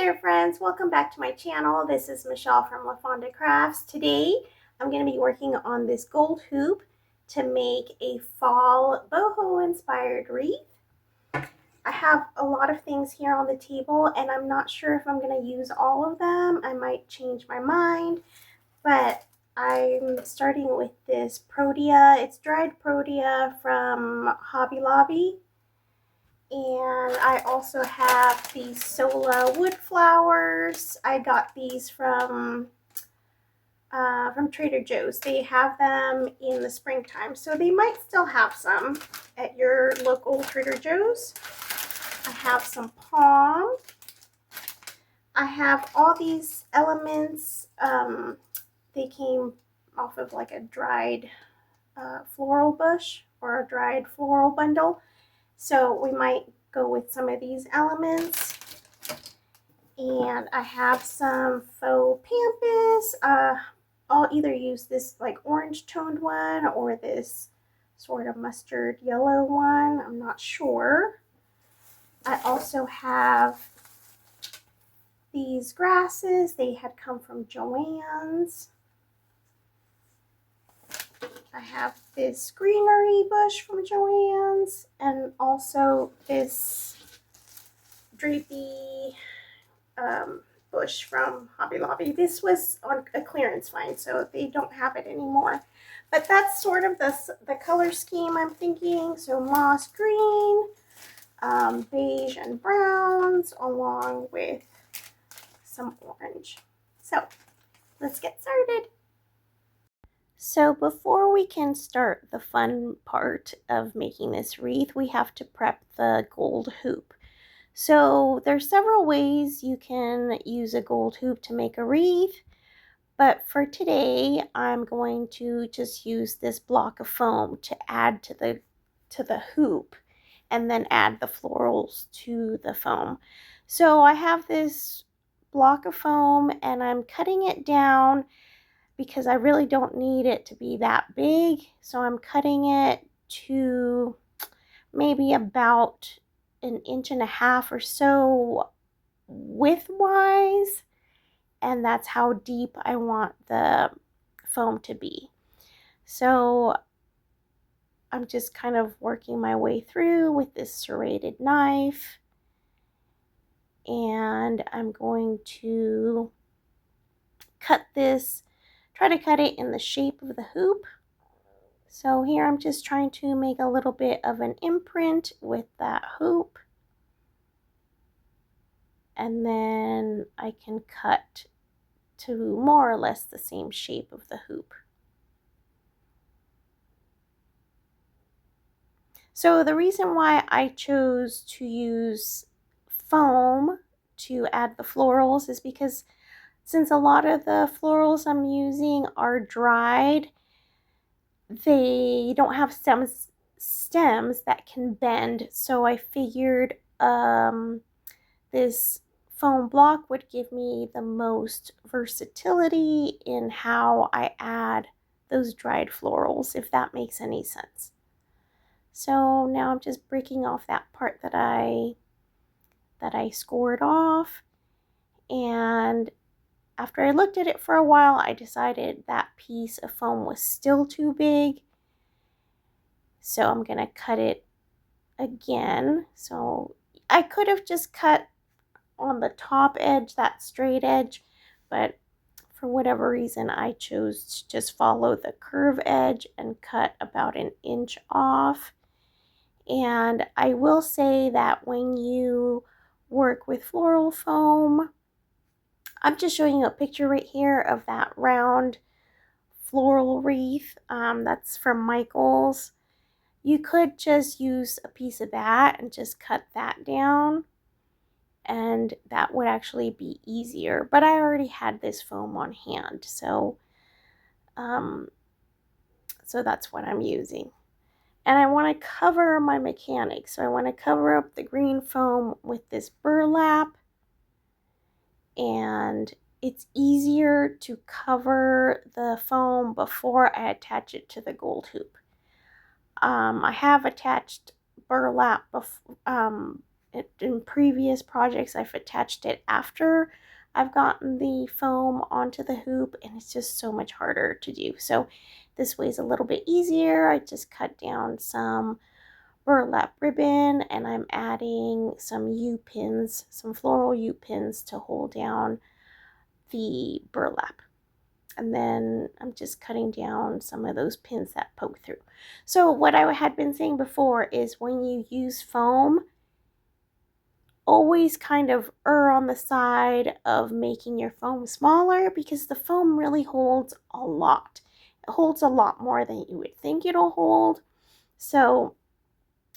there friends, welcome back to my channel. This is Michelle from LaFonda Crafts. Today I'm going to be working on this gold hoop to make a fall boho inspired wreath. I have a lot of things here on the table and I'm not sure if I'm going to use all of them. I might change my mind, but I'm starting with this protea. It's dried protea from Hobby Lobby. And I also have these Sola wood flowers. I got these from Trader Joe's. They have them in the springtime, so they might still have some at your local Trader Joe's. I have some palm. I have all these elements. They came off of like a dried floral bush or a dried floral bundle. So we might go with some of these elements. And I have some faux pampas. I'll either use this like orange toned one or this sort of mustard yellow one. I'm not sure. I also have these grasses. They had come from Joann's. I have this greenery bush from Joann's and also this drapey bush from Hobby Lobby. This was on a clearance find, so they don't have it anymore. But that's sort of the color scheme I'm thinking. So moss green, beige and browns, along with some orange. So let's get started. So before we can start the fun part of making this wreath, we have to prep the gold hoop. So there's several ways you can use a gold hoop to make a wreath, but for today I'm going to just use this block of foam to add to the hoop and then add the florals to the foam. So I have this block of foam and I'm cutting it down because I really don't need it to be that big. So I'm cutting it to maybe about 1.5 inches or so width-wise. And that's how deep I want the foam to be. So I'm just kind of working my way through with this serrated knife. And I'm going to cut this, try to cut it in the shape of the hoop. So here I'm just trying to make a little bit of an imprint with that hoop. And then I can cut to more or less the same shape of the hoop. So the reason why I chose to use foam to add the florals is because since a lot of the florals I'm using are dried, they don't have stems that can bend. So I figured this foam block would give me the most versatility in how I add those dried florals, if that makes any sense. So now I'm just breaking off that part that I scored off, and after I looked at it for a while, I decided that piece of foam was still too big. So I'm gonna cut it again. So I could have just cut on the top edge, that straight edge, but for whatever reason I chose to just follow the curve edge and cut about 1 inch off. And I will say that when you work with floral foam, I'm just showing you a picture right here of that round floral wreath that's from Michael's. You could just use a piece of that and just cut that down, and that would actually be easier, but I already had this foam on hand, so that's what I'm using. And I want to cover my mechanics, so I want to cover up the green foam with this burlap, and it's easier to cover the foam before I attach it to the gold hoop. I have attached burlap in previous projects, I've attached it after I've gotten the foam onto the hoop, and it's just so much harder to do. So this way is a little bit easier. I just cut down some burlap ribbon, and I'm adding some U-pins, some floral U-pins to hold down the burlap. And then I'm just cutting down some of those pins that poke through. So what I had been saying before is when you use foam, always kind of err on the side of making your foam smaller, because the foam really holds a lot. It holds a lot more than you would think it'll hold. So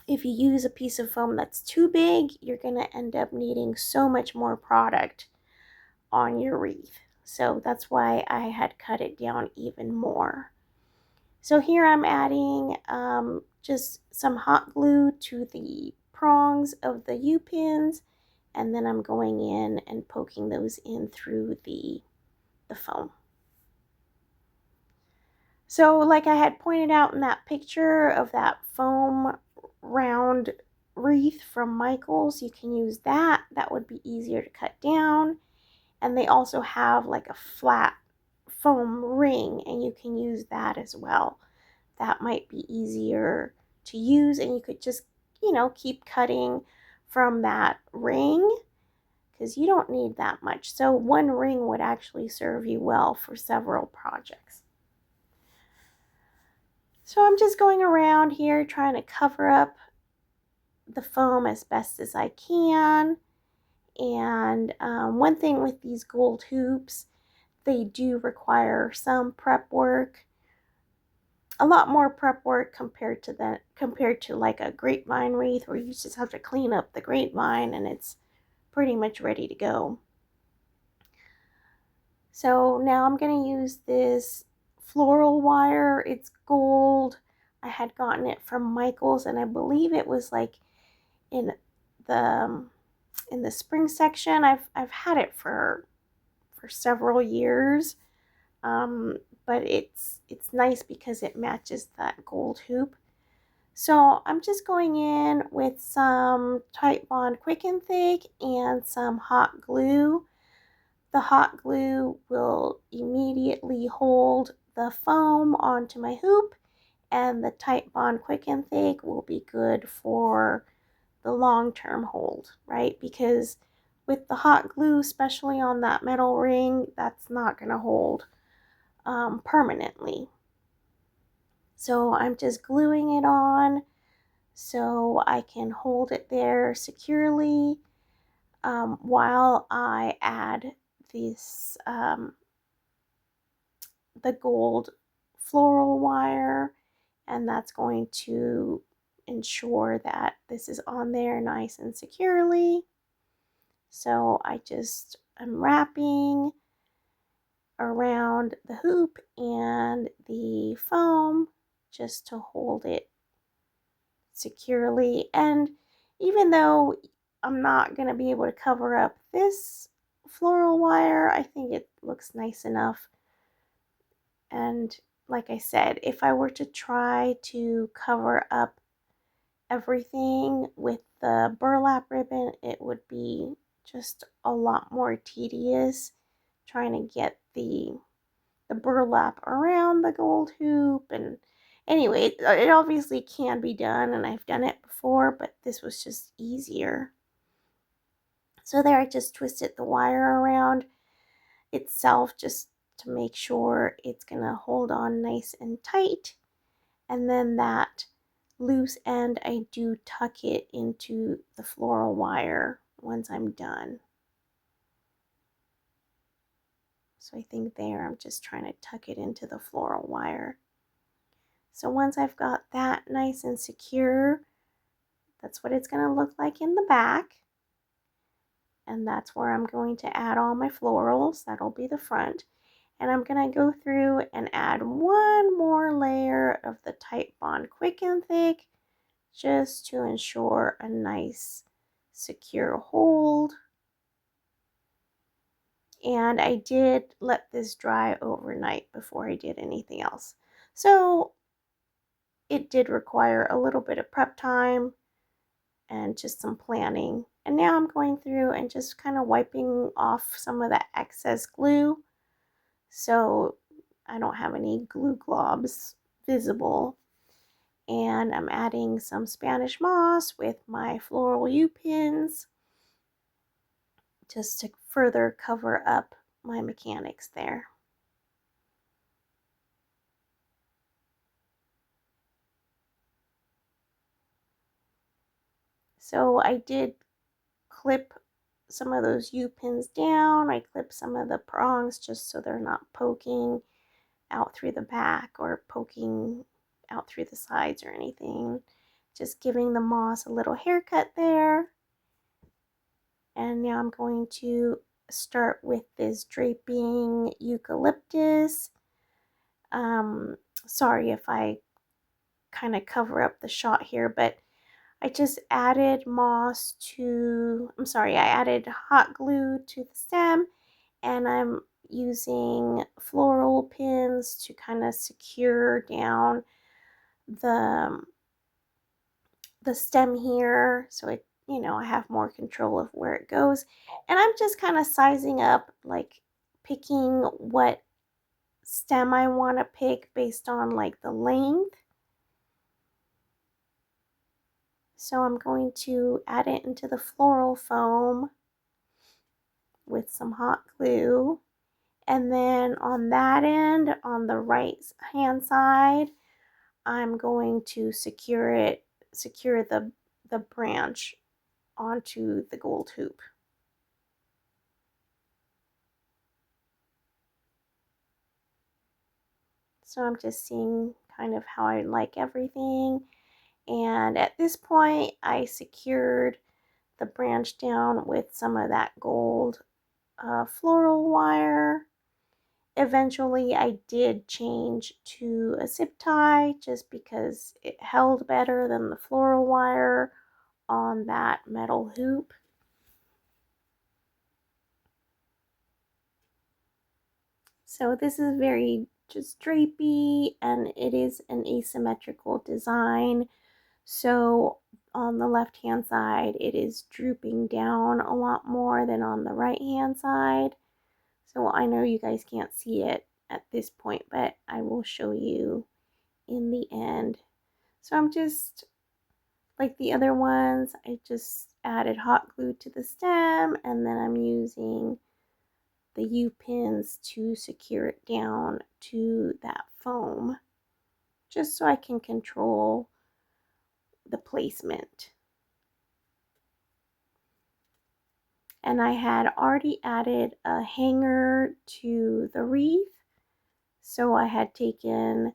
if you use a piece of foam that's too big, you're going to end up needing so much more product on your wreath. So that's why I had cut it down even more. So here I'm adding just some hot glue to the prongs of the U-pins, and then I'm going in and poking those in through the foam. So like I had pointed out in that picture of that foam round wreath from Michael's, you can use that. That would be easier to cut down. And they also have like a flat foam ring, and you can use that as well. That might be easier to use, and you could just, keep cutting from that ring, because you don't need that much. So one ring would actually serve you well for several projects. So I'm just going around here trying to cover up the foam as best as I can. And one thing with these gold hoops, they do require some prep work. A lot more prep work compared to like a grapevine wreath, where you just have to clean up the grapevine and it's pretty much ready to go. So now I'm going to use this floral wire. It's gold. I had gotten it from Michael's, and I believe it was like in the spring section. I've had it for several years. But it's nice because it matches that gold hoop. So I'm just going in with some Titebond Quick and Thick and some hot glue. The hot glue will immediately hold the foam onto my hoop, and the Titebond Quick and Thick will be good for the long-term hold, right? Because with the hot glue, especially on that metal ring, that's not going to hold permanently. So I'm just gluing it on so I can hold it there securely while I add this the gold floral wire, and that's going to ensure that this is on there nice and securely. So I'm wrapping around the hoop and the foam just to hold it securely. And even though I'm not going to be able to cover up this floral wire, I think it looks nice enough. And like I said, if I were to try to cover up everything with the burlap ribbon, it would be just a lot more tedious trying to get the burlap around the gold hoop. And anyway, it obviously can be done, and I've done it before, but this was just easier. So there, I just twisted the wire around itself just to make sure it's gonna hold on nice and tight. And then that loose end, I do tuck it into the floral wire once I'm done. So I think there, I'm just trying to tuck it into the floral wire. So once I've got that nice and secure, that's what it's going to look like in the back. And that's where I'm going to add all my florals. That'll be the front. And I'm going to go through and add one more layer of the Titebond Quick and Thick just to ensure a nice secure hold. And I did let this dry overnight before I did anything else. So it did require a little bit of prep time and just some planning And now I'm going through and just kind of wiping off some of that excess glue so I don't have any glue globs visible. And I'm adding some Spanish moss with my floral U-pins just to further cover up my mechanics there. So I did clip some of those U-pins down. I clipped some of the prongs just so they're not poking out through the back or poking out through the sides or anything. Just giving the moss a little haircut there. And now I'm going to start with this draping eucalyptus. Sorry if I kind of cover up the shot here, but I just added I added hot glue to the stem, and I'm using floral pins to kind of secure down the stem here, so it, I have more control of where it goes. And I'm just kind of sizing up, like picking what stem I want to pick based on like the length. So I'm going to add it into the floral foam with some hot glue. And then on that end, on the right hand side, I'm going to secure the branch onto the gold hoop. So I'm just seeing kind of how I like everything. And at this point, I secured the branch down with some of that gold floral wire. Eventually, I did change to a zip tie just because it held better than the floral wire on that metal hoop. So this is very just drapey, and it is an asymmetrical design. So on the left hand side, it is drooping down a lot more than on the right hand side. So I know you guys can't see it at this point, but I will show you in the end. So I'm just, like the other ones, I just added hot glue to the stem, and then I'm using the U-pins to secure it down to that foam, just so I can control the placement. And I had already added a hanger to the wreath, so I had taken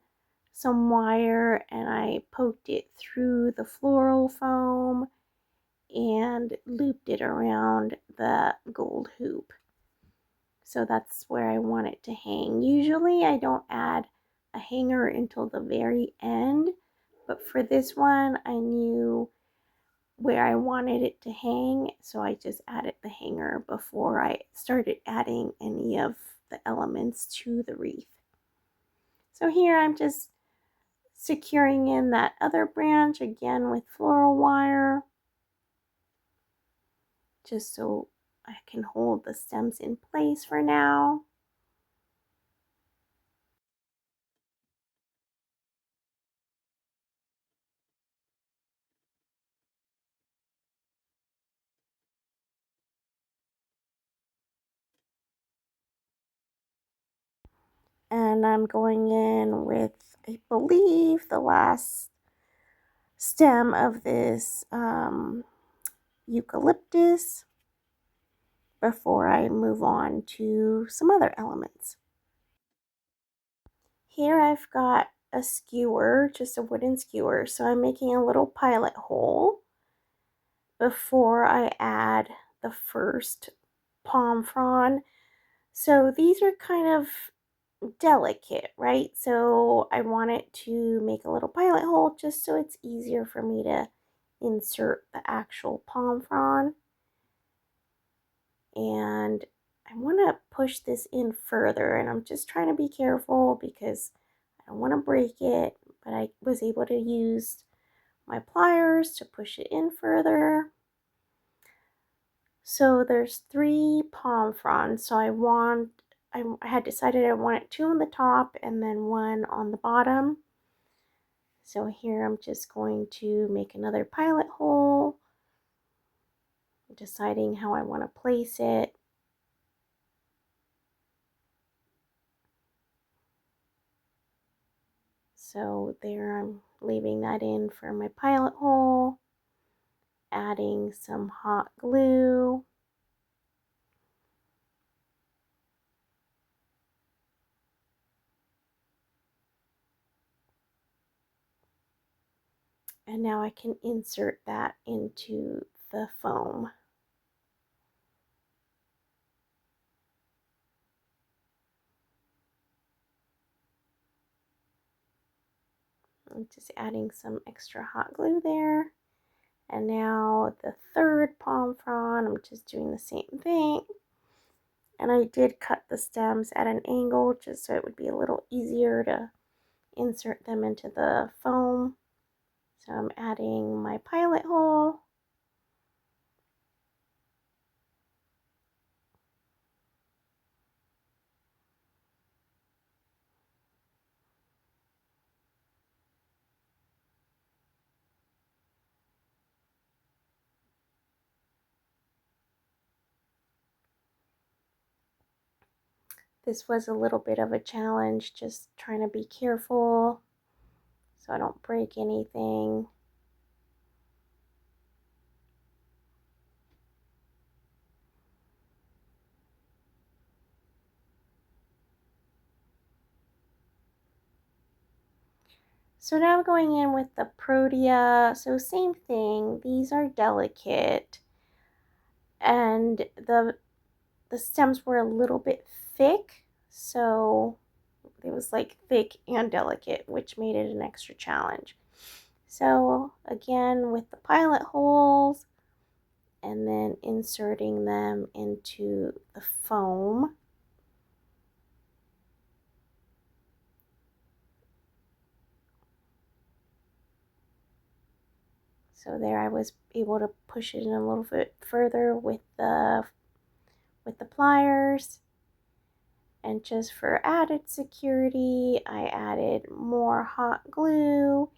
some wire and I poked it through the floral foam and looped it around the gold hoop. So that's where I want it to hang. Usually I don't add a hanger until the very end, but for this one I knew where I wanted it to hang, so I just added the hanger before I started adding any of the elements to the wreath. So here I'm just securing in that other branch again with floral wire, just so I can hold the stems in place for now. And I'm going in with, I believe, the last stem of this eucalyptus before I move on to some other elements. Here I've got a skewer, just a wooden skewer, so I'm making a little pilot hole before I add the first palm frond. So these are kind of delicate, right? So I wanted to make a little pilot hole just so it's easier for me to insert the actual palm frond. And I want to push this in further, and I'm just trying to be careful because I don't want to break it, but I was able to use my pliers to push it in further. So there's 3 palm fronds. So I had decided I wanted 2 on the top and then 1 on the bottom. So here I'm just going to make another pilot hole, deciding how I want to place it. So there I'm leaving that in for my pilot hole, adding some hot glue. And now I can insert that into the foam. I'm just adding some extra hot glue there. And now the 3rd palm frond, I'm just doing the same thing. And I did cut the stems at an angle just so it would be a little easier to insert them into the foam. So I'm adding my pilot hole. This was a little bit of a challenge, just trying to be careful so I don't break anything. So now I'm going in with the protea. So same thing, these are delicate and the stems were a little bit thick, so it was like thick and delicate, which made it an extra challenge. So again with the pilot holes and then inserting them into the foam. So there I was able to push it in a little bit further with the pliers. And just for added security, I added more hot glue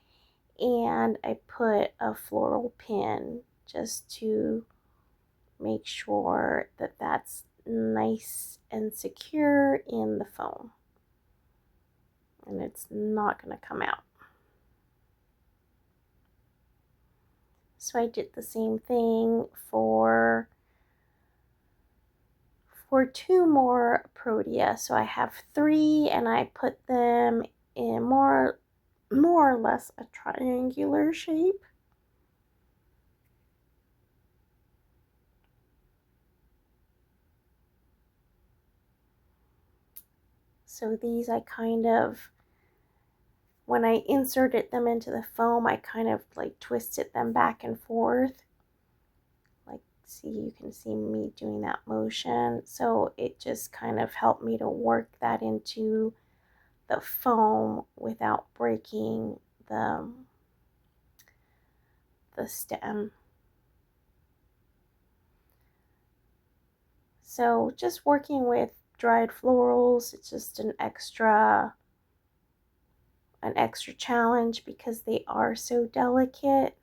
and I put a floral pin just to make sure that that's nice and secure in the foam. And it's not going to come out. So I did the same thing for 2 more protea. So I have 3 and I put them in more or less a triangular shape. So these I kind of, when I inserted them into the foam, I kind of like twisted them back and forth. Like, see, you can see me doing that motion. So it just kind of helped me to work that into the foam without breaking the stem. So just working with dried florals, it's just an extra challenge because they are so delicate.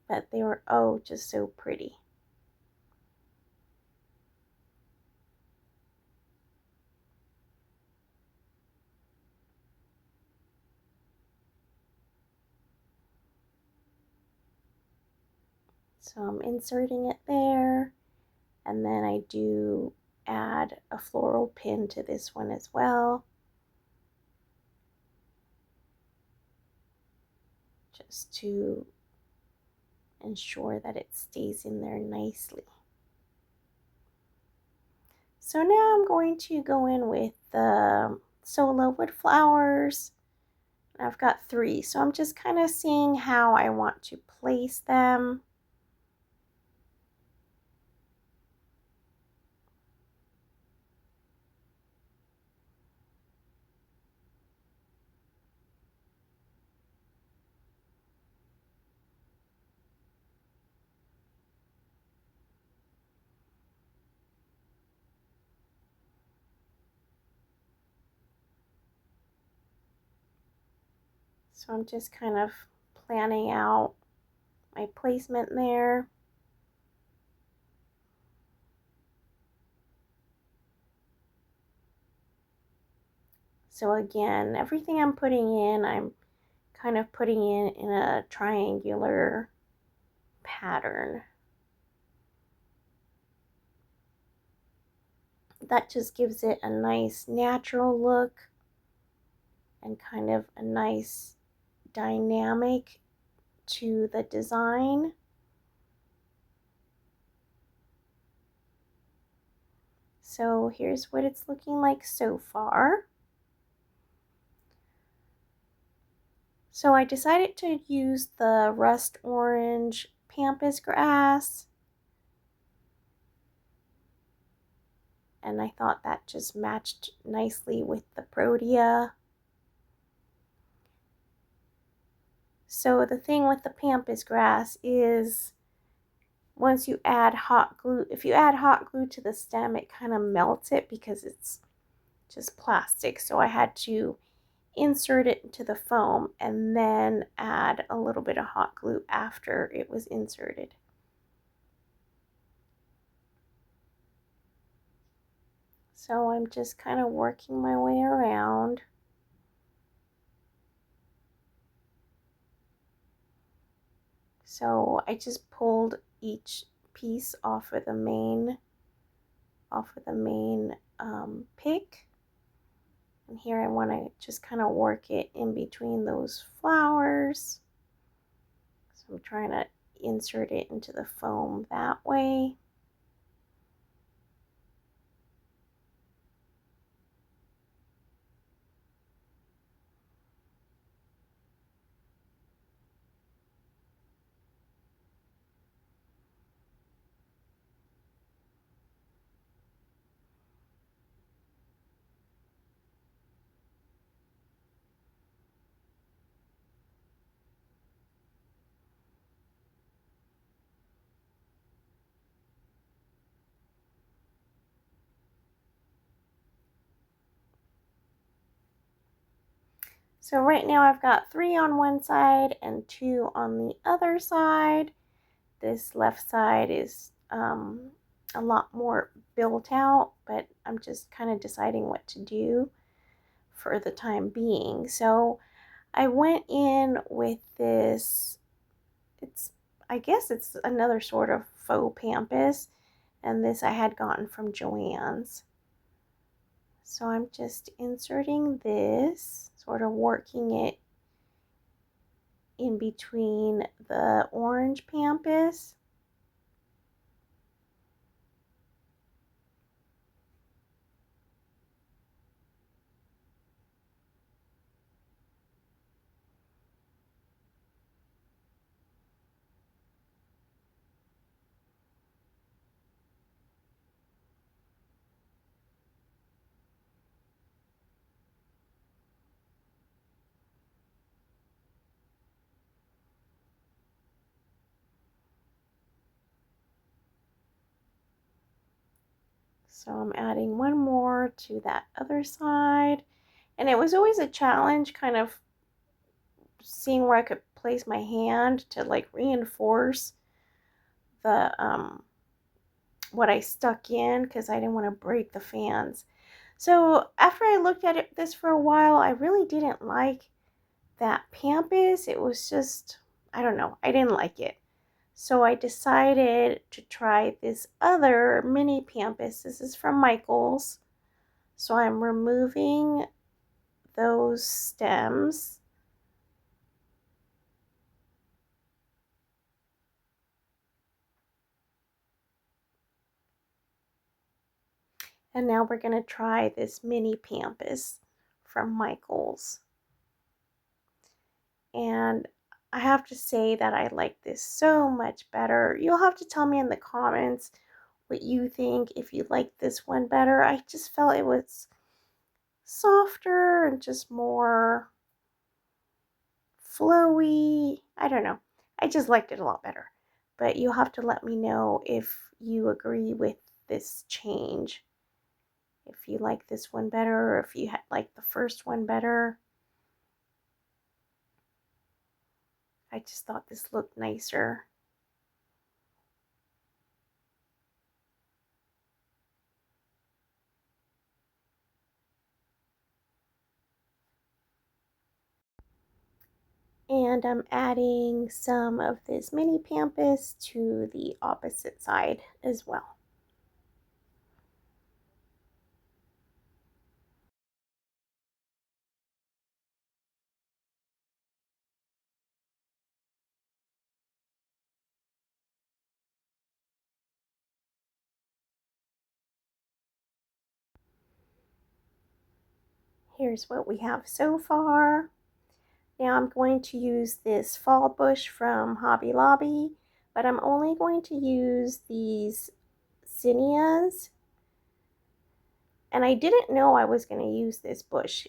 But they were, oh, just so pretty. So I'm inserting it there, and then I do add a floral pin to this one as well, just to ensure that it stays in there nicely. So now I'm going to go in with the Sola wood flowers. I've got 3, so I'm just kind of seeing how I want to place them. So I'm just kind of planning out my placement there. So again, everything I'm putting in, I'm kind of putting in a triangular pattern. That just gives it a nice natural look and kind of a nice dynamic to the design. So here's what it's looking like so far. So I decided to use the rust orange Pampas grass, and I thought that just matched nicely with the protea. So the thing with the Pampas grass is once you add hot glue, if you add hot glue to the stem, it kind of melts it because it's just plastic. So I had to insert it into the foam and then add a little bit of hot glue after it was inserted. So I'm just kind of working my way around. So I just pulled each piece off of the main pick. And here I want to just kind of work it in between those flowers. So I'm trying to insert it into the foam that way. So right now I've got 3 on one side and 2 on the other side. This left side is a lot more built out, but I'm just kind of deciding what to do for the time being. So I went in with this, I guess it's another sort of faux pampas, and this I had gotten from Joann's. So I'm just inserting this, sort of working it in between the orange pampas. So I'm adding one more to that other side. And it was always a challenge kind of seeing where I could place my hand to like reinforce the what I stuck in because I didn't want to break the fans. So after I looked at this for a while, I really didn't like that Pampas. It was just, I don't know, I didn't like it. So I decided to try this other mini Pampas. This is from Michael's. So I'm removing those stems. And now we're going to try this mini Pampas from Michael's. And I have to say that I like this so much better. You'll have to tell me in the comments what you think, if you like this one better. I just felt it was softer and just more flowy. I don't know. I just liked it a lot better. But you'll have to let me know if you agree with this change. If you like this one better or if you like the first one better. I just thought this looked nicer. And I'm adding some of this mini Pampas to the opposite side as well. Here's what we have so far. Now I'm going to use this fall bush from Hobby Lobby, but I'm only going to use these zinnias. And I didn't know I was going to use this bush.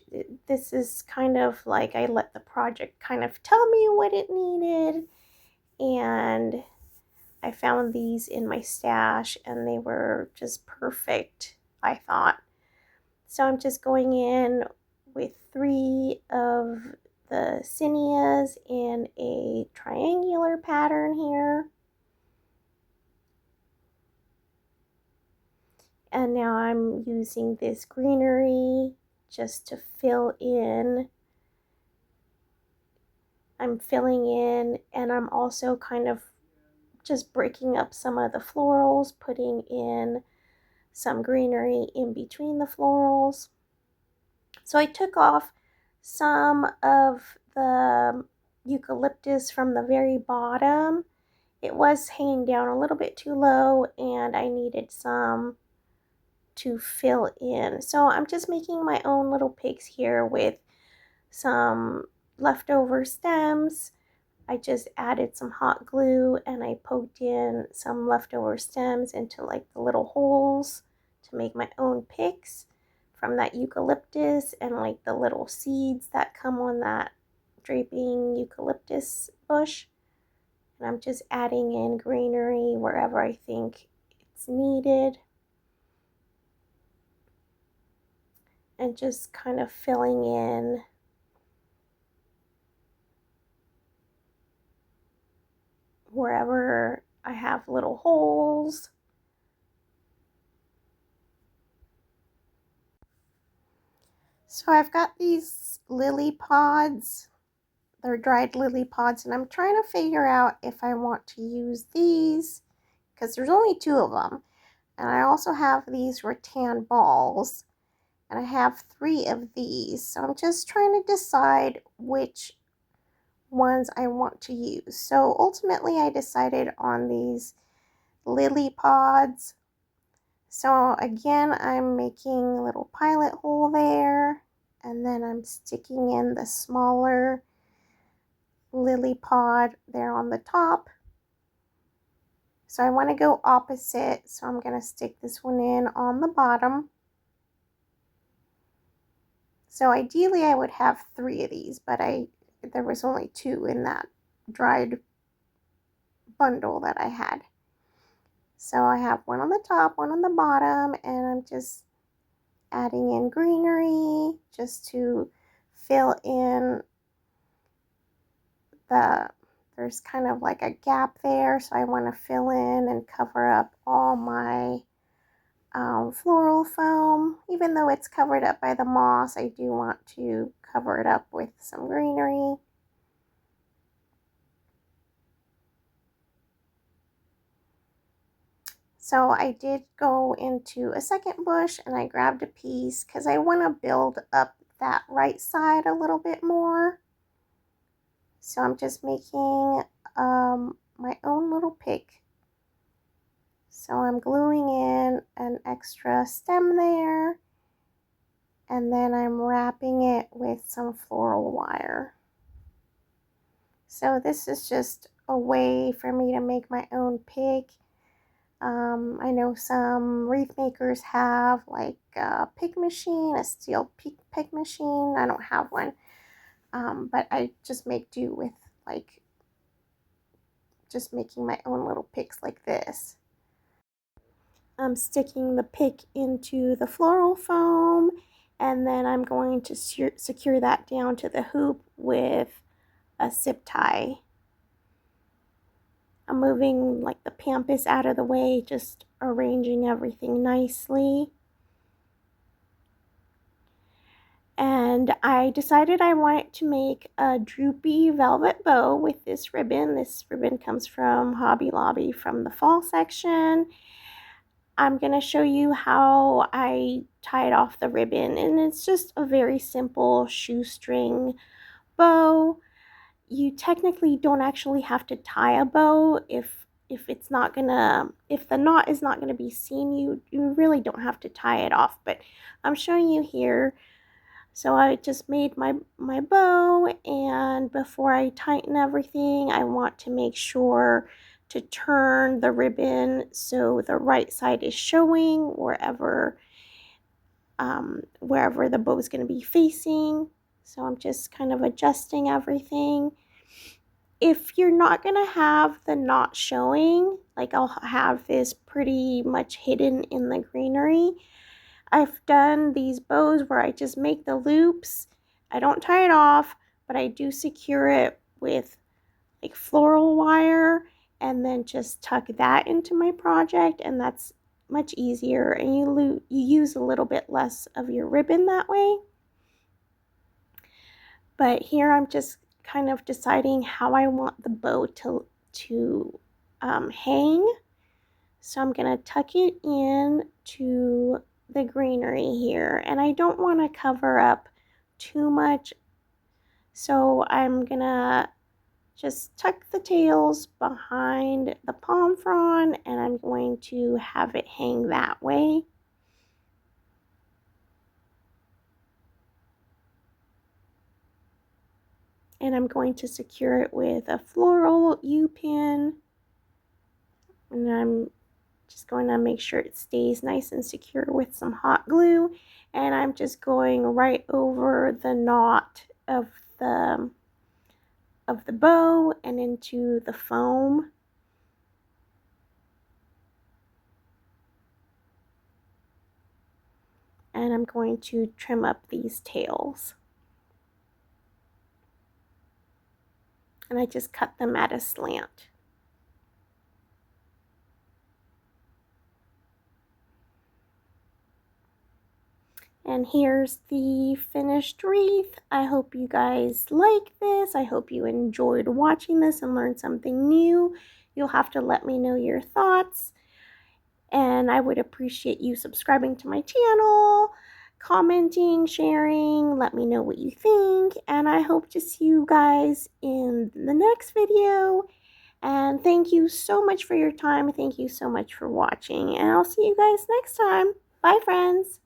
This is kind of like I let the project kind of tell me what it needed. And I found these in my stash and they were just perfect, I thought. So I'm just going in with 3 of the zinnias in a triangular pattern here. And now I'm using this greenery just to fill in. I'm filling in, and I'm also kind of just breaking up some of the florals, putting in some greenery in between the florals. So I took off some of the eucalyptus from the very bottom. It was hanging down a little bit too low and I needed some to fill in. So I'm just making my own little pigs here with some leftover stems. I just added some hot glue and I poked in some leftover stems into like the little holes to make my own picks from that eucalyptus and like the little seeds that come on that draping eucalyptus bush. And I'm just adding in greenery wherever I think it's needed. And just kind of filling in wherever I have little holes. So I've got these lily pods. They're dried lily pods, and I'm trying to figure out if I want to use these because there's only 2 of them. And I also have these rattan balls, and I have 3 of these. So I'm just trying to decide which ones I want to use. So ultimately I decided on these lily pods. So again, I'm making a little pilot hole there, and then I'm sticking in the smaller lily pod there on the top. So I want to go opposite, so I'm going to stick this one in on the bottom. So ideally I would have 3 of these, but there was only 2 in that dried bundle that I had. So I have one on the top, one on the bottom, and I'm just adding in greenery just to fill in there's kind of like a gap there, so I want to fill in and cover up all my floral foam. Even though it's covered up by the moss, I do want to cover it up with some greenery. So I did go into a second bush and I grabbed a piece because I want to build up that right side a little bit more. So I'm just making my own little pick. So I'm gluing in an extra stem there, and then I'm wrapping it with some floral wire. So this is just a way for me to make my own pick. I know some wreath makers have like a pick machine, a steel pick machine. I don't have one, but I just make do with like just making my own little picks like this. I'm sticking the pick into the floral foam, and then I'm going to secure that down to the hoop with a zip tie. I'm moving like the Pampas out of the way, just arranging everything nicely. And I decided I wanted to make a droopy velvet bow with this ribbon. This ribbon comes from Hobby Lobby from the fall section. I'm going to show you how I tied off the ribbon, and it's just a very simple shoestring bow. You technically don't actually have to tie a bow if it's not gonna, if the knot is not gonna be seen, you really don't have to tie it off, but I'm showing you here. So I just made my bow, and before I tighten everything, I want to make sure to turn the ribbon so the right side is showing wherever the bow is going to be facing. So I'm just kind of adjusting everything. If you're not going to have the knot showing, like I'll have this pretty much hidden in the greenery, I've done these bows where I just make the loops. I don't tie it off, but I do secure it with like floral wire and then just tuck that into my project, and that's much easier, and you use a little bit less of your ribbon that way. But here I'm just kind of deciding how I want the bow to hang. So I'm going to tuck it in to the greenery here, and I don't want to cover up too much, so I'm going to just tuck the tails behind the palm frond, and I'm going to have it hang that way. And I'm going to secure it with a floral U-pin, and I'm just going to make sure it stays nice and secure with some hot glue, and I'm just going right over the knot of the bow and into the foam. And I'm going to trim up these tails. And I just cut them at a slant. And here's the finished wreath. I hope you guys like this. I hope you enjoyed watching this and learned something new. You'll have to let me know your thoughts. And I would appreciate you subscribing to my channel, commenting, sharing, let me know what you think. And I hope to see you guys in the next video. And thank you so much for your time. Thank you so much for watching. And I'll see you guys next time. Bye, friends.